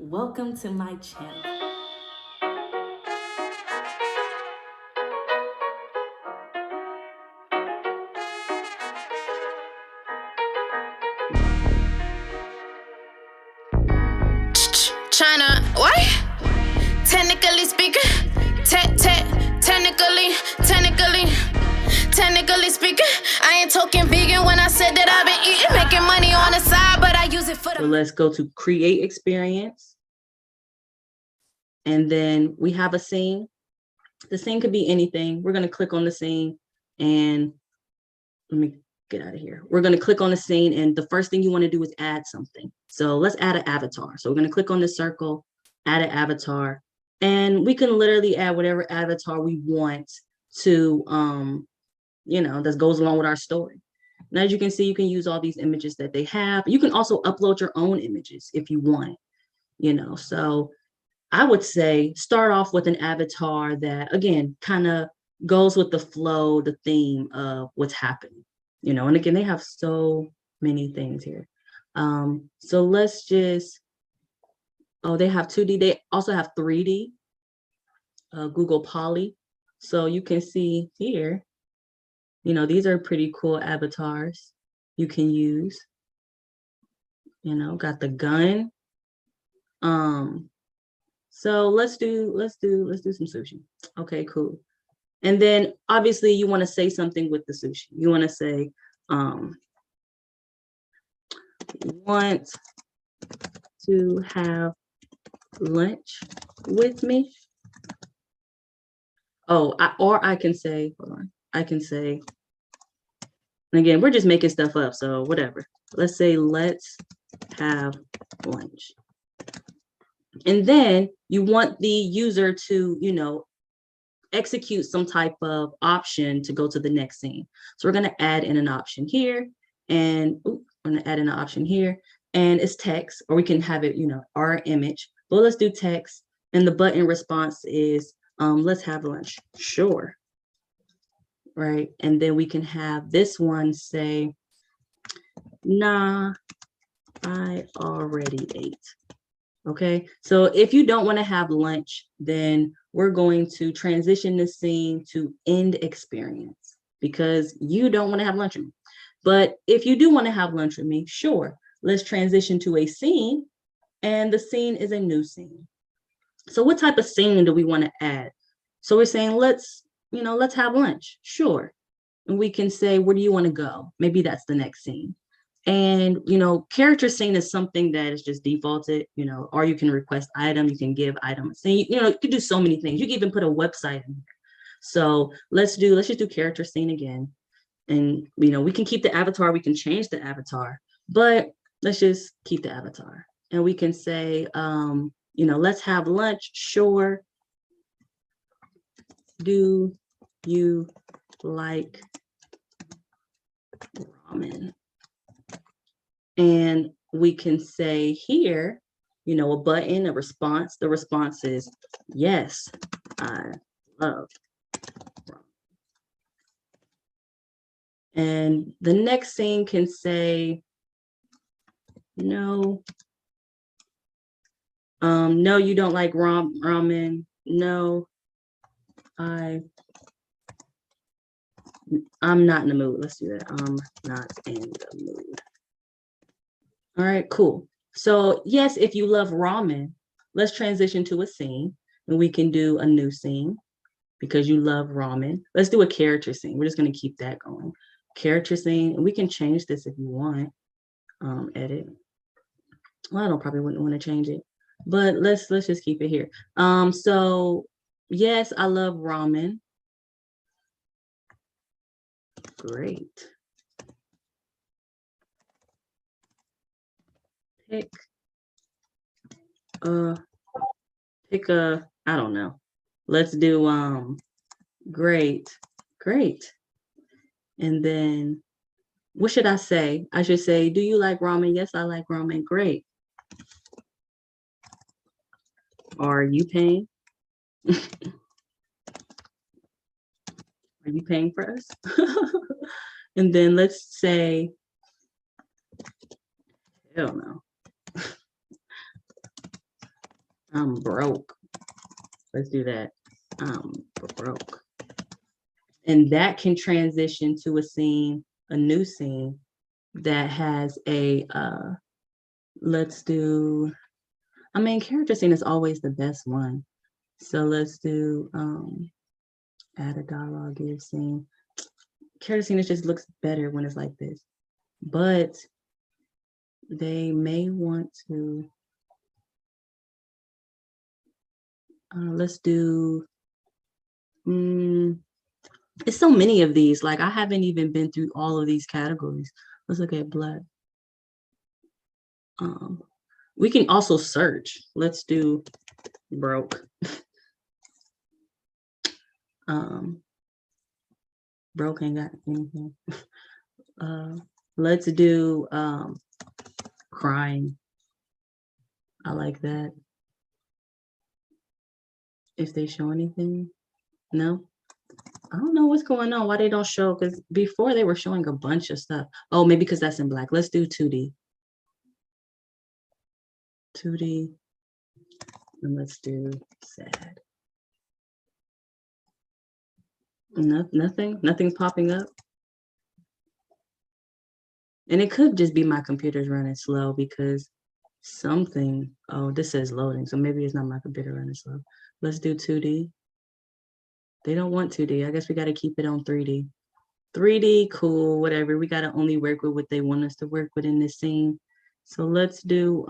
Welcome to my channel. China, what? Technically speaking, technically speaking, I ain't talking vegan when I said that I've been eating, making money on the side, but I use it for the. So let's go to create experience. And then we have a scene. The scene could be anything. We're going to click on the scene and let me get out of here. We're going to click on the scene and the first thing you want to do is add something. So let's add an avatar. So we're going to click on the circle, add an avatar, and we can literally add whatever avatar we want to, that goes along with our story. And as you can see, you can use all these images that they have. You can also upload your own images if you want, so I would say start off with an avatar that, again, kind of goes with the flow, the theme of what's happening, and again, they have so many things here. So let's just, they have 2D. They also have 3D, Google Poly. So you can see here, these are pretty cool avatars you can use, got the gun. So let's do some sushi. Okay, cool. And then obviously you want to say something with the sushi. You want to say, want to have lunch with me. I can say, hold on. I can say, and again, we're just making stuff up, so whatever. Let's say, let's have lunch. And then you want the user to, execute some type of option to go to the next scene. So we're going to add in an option here, and we're going to add in an option here, and it's text, or we can have it, our image. But let's do text, and the button response is, let's have lunch. Sure. Right. And then we can have this one say, nah, I already ate. Okay, so if you don't want to have lunch, then we're going to transition the scene to end experience because you don't want to have lunch with me. But if you do want to have lunch with me, sure, let's transition to a scene, and the scene is a new scene. So what type of scene do we want to add? So we're saying, let's have lunch. Sure. And we can say, where do you want to go? Maybe that's the next scene. And, character scene is something that is just defaulted, or you can request item, you can give item a scene, you can do so many things. You can even put a website in here. So let's just do character scene again. And, we can keep the avatar, we can change the avatar, but let's just keep the avatar. And we can say, let's have lunch. Sure. Do you like ramen? And we can say here, a button, a response. The response is, yes, I love ramen. And the next scene can say, no, no, you don't like ramen. No, I'm not in the mood. Let's do that. I'm not in the mood. All right, cool. So yes, if you love ramen, let's transition to a scene, and we can do a new scene because you love ramen. Let's do a character scene. We're just going to keep that going. Character scene, and we can change this if you want. Edit. Well, I don't probably wouldn't want to change it, but let's just keep it here. So yes, I love ramen. Great. Pick a, I don't know. Let's do great. And then what should I say? I should say, do you like ramen? Yes, I like ramen. Great. Are you paying? Are you paying for us? And then let's say, hell no. I'm broke. Let's do that. I'm broke. And that can transition to a scene, a new scene that has a, let's do, I mean, character scene is always the best one. So let's do, add a dialogue, give scene. Character scene, it just looks better when it's like this. But they may want to, let's do, it's so many of these. Like I haven't even been through all of these categories. Let's look at blood. We can also search. Let's do broke. Broke ain't got anything. Let's do crying. I like that. If they show anything, no. I don't know what's going on. Why they don't show? Because before they were showing a bunch of stuff. Oh, maybe because that's in black. Let's do 2D. 2D. And let's do sad. No, nothing's popping up. And it could just be my computer's running slow because something, oh, this says loading. So maybe it's not my computer running slow. Let's do 2D. They don't want 2D. I guess we got to keep it on 3D. 3D, cool, whatever. We got to only work with what they want us to work with in this scene. So let's do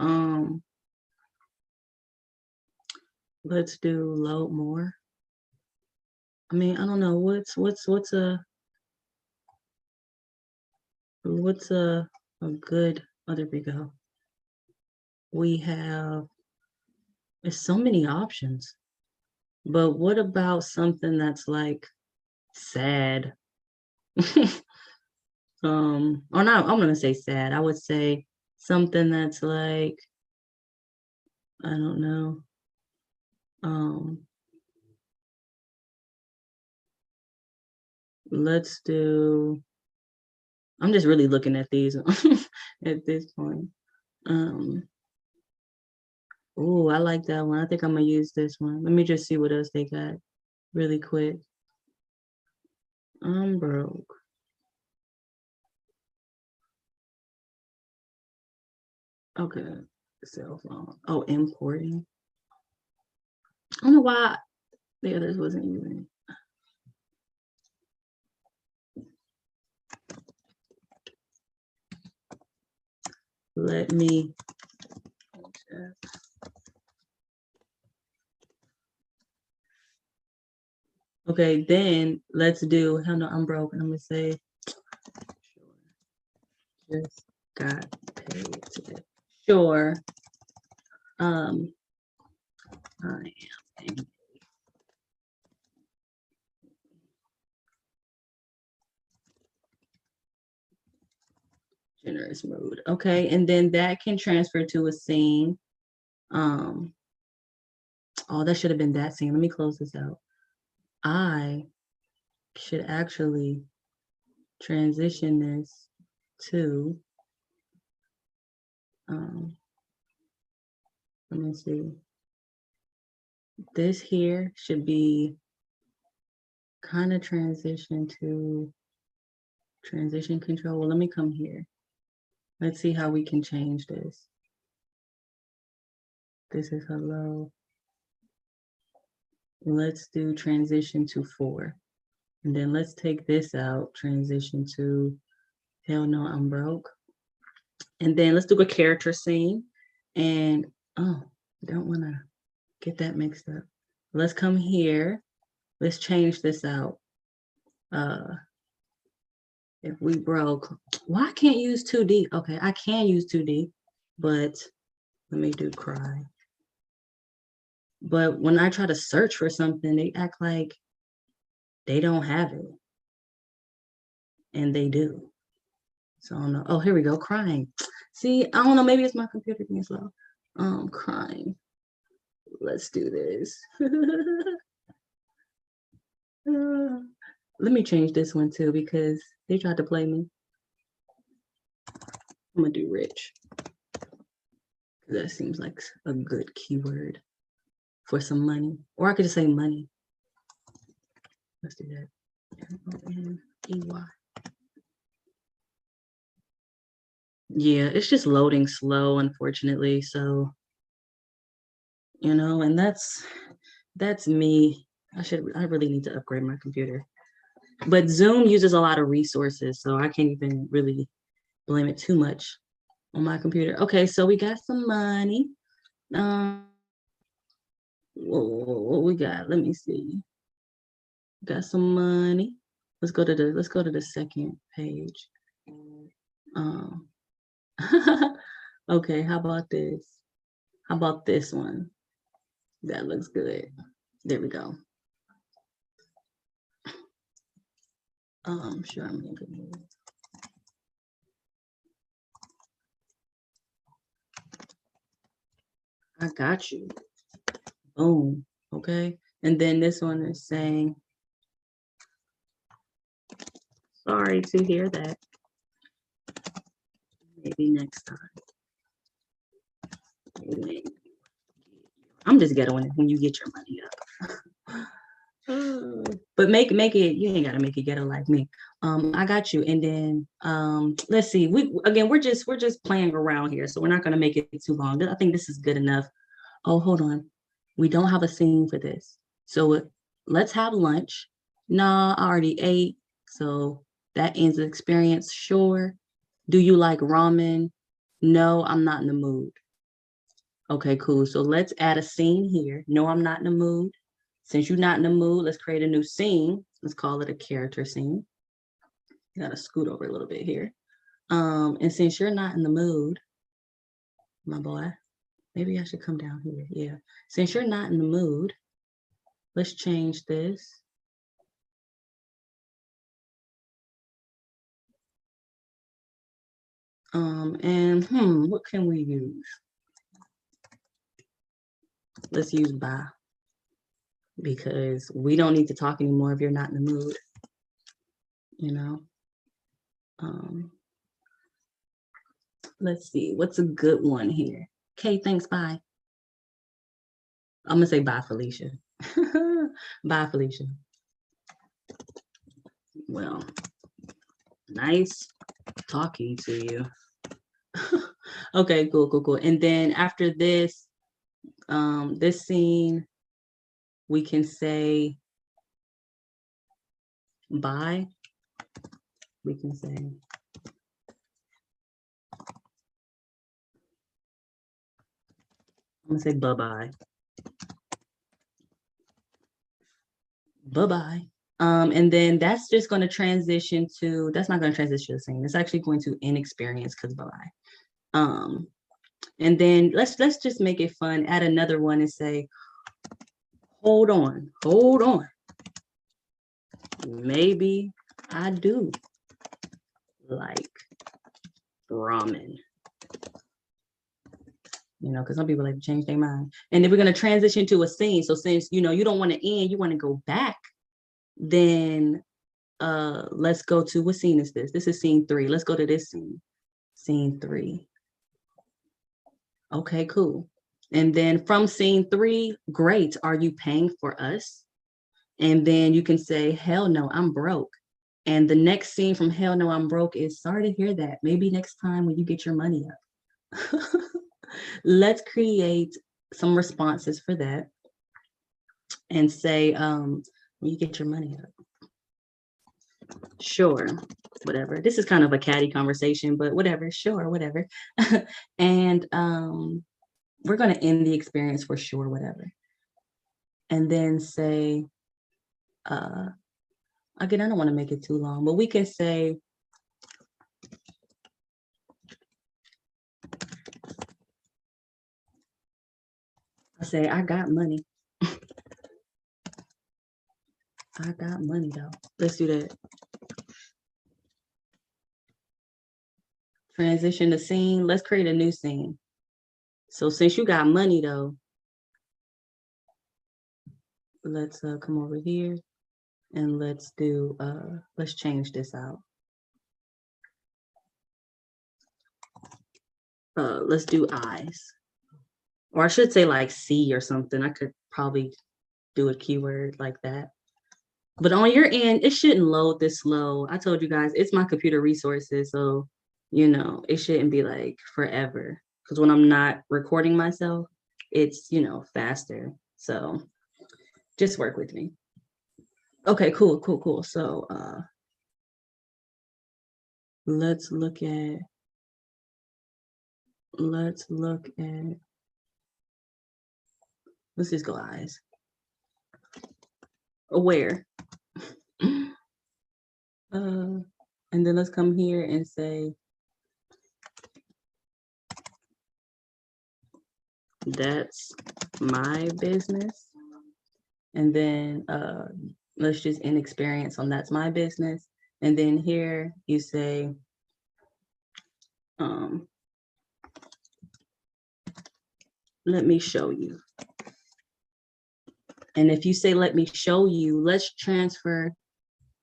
load more. I mean, I don't know what's a good, oh, there we go. We have, there's so many options, but what about something that's like sad? Or not, I'm gonna say sad. I would say something that's like, I don't know. Let's do, I'm just really looking at these at this point. Oh, I like that one. I think I'm gonna use this one. Let me just see what else they got really quick. I'm broke. Okay, cell phone. Oh, importing. I don't know why the others wasn't using. Let me. Okay, then let's do, hell no, I'm broke. And I'm gonna say, just got paid today. Sure. I am. Generous mood. Okay, and then that can transfer to a scene. Oh, that should have been that scene. Let me close this out. I should actually transition this to, let me see. This here should be kind of transition to transition control. Well, let me come here. Let's see how we can change this. This is hello. Let's do transition to 4. And then let's take this out, transition to hell no, I'm broke. And then let's do a character scene. And oh, I don't want to get that mixed up. Let's come here. Let's change this out. If we broke, why I can't use 2D? Okay, I can use 2D, but let me do cry. But when I try to search for something, they act like they don't have it. And they do. So I don't know. Oh, here we go, crying. See, I don't know, maybe it's my computer being slow. Crying. Let's do this. Let me change this one too because they tried to play me. I'm gonna do rich. That seems like a good keyword. for some money, or I could just say money. Let's do that. M-O-N-E-Y. Yeah, it's just loading slow, unfortunately. So, you know, and that's me. I really need to upgrade my computer. But Zoom uses a lot of resources, so I can't even really blame it too much on my computer. Okay, so we got some money. What we got? Let me see. Got some money. Let's go to the second page. Okay, how about this? How about this one? That looks good. There we go. Sure, I'm in a good mood. I got you. Boom. Okay. And then this one is saying, sorry to hear that. Maybe next time. I'm just ghettoing it when you get your money up. But make it, you ain't gotta make it ghetto like me. I got you. And then let's see. We're just playing around here, so we're not gonna make it too long. I think this is good enough. Oh, hold on. We don't have a scene for this. So let's have lunch. Nah, I already ate. So that ends the experience. Sure. Do you like ramen? No, I'm not in the mood. Okay, cool. So let's add a scene here. No, I'm not in the mood. Since you're not in the mood, let's create a new scene. Let's call it a character scene. You gotta scoot over a little bit here. And since you're not in the mood, my boy, maybe I should come down here. Yeah. Since you're not in the mood, let's change this. And what can we use? Let's use bye, because we don't need to talk anymore if you're not in the mood, you know? Let's see, what's a good one here? Okay, thanks, bye. I'm gonna say bye, Felicia. Bye, Felicia. Well, nice talking to you. Okay, cool. And then after this, this scene, we can say bye. We can say I'm gonna say bye-bye. Bye-bye. And then that's just going to transition to, that's not going to transition to the scene. It's actually going to end experience because bye-bye. And then let's just make it fun. Add another one and say, hold on. Maybe I do like ramen. You know, because some people like to change their mind. And then we're going to transition to a scene. So since, you know, you don't want to end, you want to go back, then let's go to, what scene is this? This is scene 3. Let's go to this scene. Scene 3. Okay, cool. And then from scene 3, great. Are you paying for us? And then you can say, hell no, I'm broke. And the next scene from hell no, I'm broke is, sorry to hear that. Maybe next time when you get your money up. Let's create some responses for that and say, when you get your money up. Sure, whatever. This is kind of a catty conversation, but whatever, sure, whatever. And we're going to end the experience for sure, whatever. And then say, again, I don't want to make it too long, but we can say, I got money. I got money though. Let's do that. Transition to scene. Let's create a new scene. So since you got money though, let's come over here and let's do, let's change this out. Let's do eyes. or I should say like C or something. I could probably do a keyword like that. But on your end, it shouldn't load this slow. I told you guys, it's my computer resources. So, it shouldn't be like forever. Because when I'm not recording myself, it's, faster. So just work with me. Okay, cool. So let's look at let's just go eyes. Aware. And then let's come here and say that's my business. And then let's just end experience on that's my business. And then here you say let me show you. And if you say let me show you, let's transfer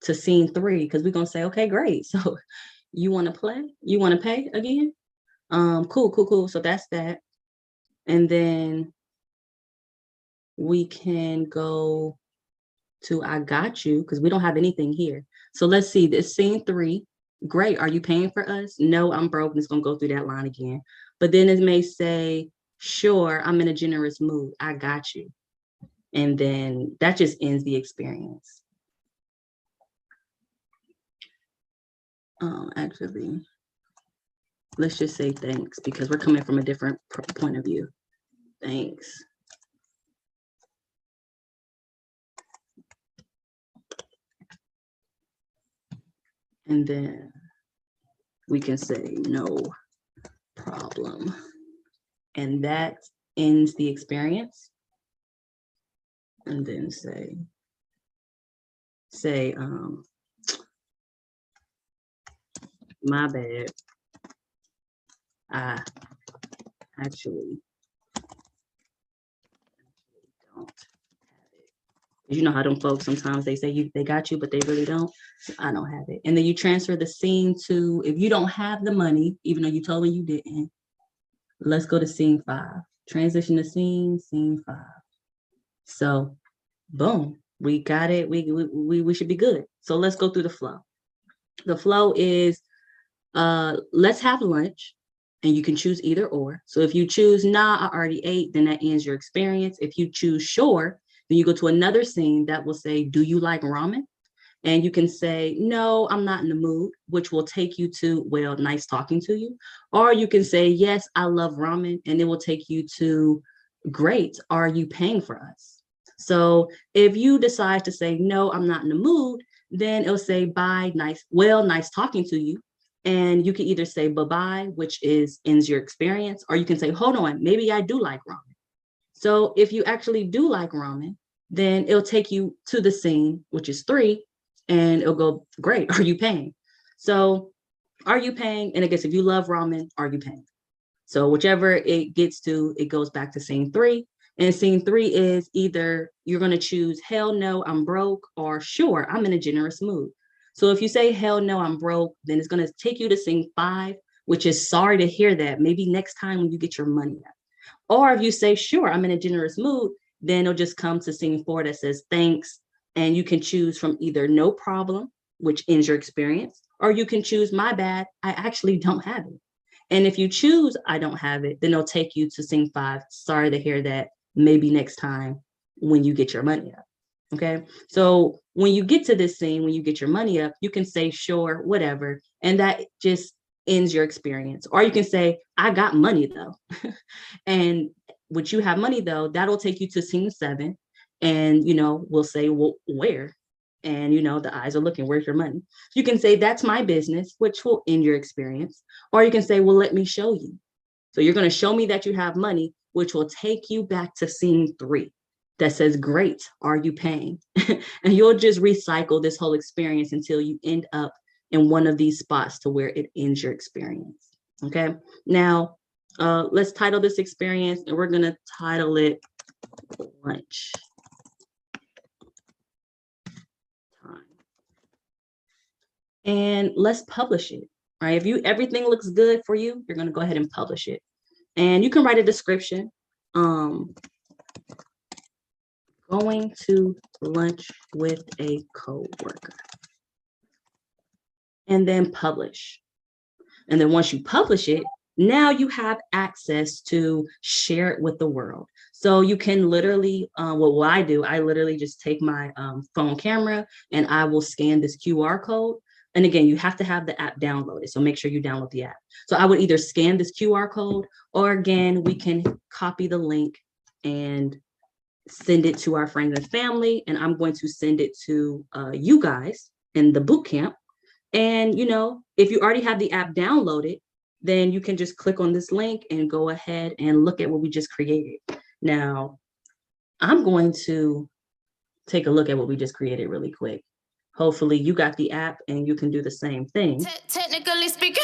to scene 3, because we're gonna say, okay, great. So you want to play? You want to pay again? Cool. So that's that. And then we can go to I got you, because we don't have anything here. So let's see, this scene 3. Great. Are you paying for us? No, I'm broke. And it's gonna go through that line again. But then it may say, sure, I'm in a generous mood. I got you. And then that just ends the experience. Actually, let's just say thanks, because we're coming from a different point of view. Thanks. And then we can say no problem. And that ends the experience. And then say, my bad. I actually don't have it. You know how them folks sometimes they say they got you, but they really don't. I don't have it. And then you transfer the scene to, if you don't have the money, even though you told me you didn't, let's go to scene 5. Transition to scene 5. So boom, we got it. We should be good. So let's go through the flow. The flow is let's have lunch, and you can choose either or. So if you choose nah, I already ate, then that ends your experience. If you choose sure, then you go to another scene that will say, do you like ramen? And you can say, no, I'm not in the mood, which will take you to, well, nice talking to you. Or you can say, yes, I love ramen, and it will take you to, great, are you paying for us? So if you decide to say, no, I'm not in the mood, then it'll say, bye, nice talking to you. And you can either say bye-bye, which ends your experience, or you can say, hold on, maybe I do like ramen. So if you actually do like ramen, then it'll take you to the scene, which is 3, and it'll go, great, are you paying? So are you paying? And I guess if you love ramen, are you paying? So whichever it gets to, it goes back to scene 3. And scene 3 is either you're going to choose hell no, I'm broke, or sure, I'm in a generous mood. So if you say hell no, I'm broke, then it's going to take you to scene 5, which is sorry to hear that. Maybe next time when you get your money out. Or if you say sure, I'm in a generous mood, then it'll just come to scene 4 that says thanks. And you can choose from either no problem, which ends your experience, or you can choose my bad, I actually don't have it. And if you choose I don't have it, then it'll take you to scene 5. Sorry to hear that. Maybe next time when you get your money up. Okay. So when you get to this scene, when you get your money up, you can say sure, whatever. And that just ends your experience. Or you can say, I got money though. And would you have money though, that'll take you to scene 7. And we'll say, well, where? And the eyes are looking, where's your money? You can say that's my business, which will end your experience. Or you can say, well, let me show you. So you're going to show me that you have money, which will take you back to scene 3 that says, great, are you paying? And you'll just recycle this whole experience until you end up in one of these spots to where it ends your experience. Okay. Now, let's title this experience, and we're going to title it lunch time. And let's publish it. Right. If everything looks good for you, you're going to go ahead and publish it. And you can write a description. going to lunch with a coworker, and then publish. And then once you publish it, now you have access to share it with the world. So you can literally, what I do, I literally just take my phone camera and I will scan this QR code. And again, you have to have the app downloaded. So make sure you download the app. So I would either scan this QR code, or again, we can copy the link and send it to our friends and family. And I'm going to send it to you guys in the boot camp. And, if you already have the app downloaded, then you can just click on this link and go ahead and look at what we just created. Now, I'm going to take a look at what we just created really quick. Hopefully you got the app and you can do the same thing. Technically speaking.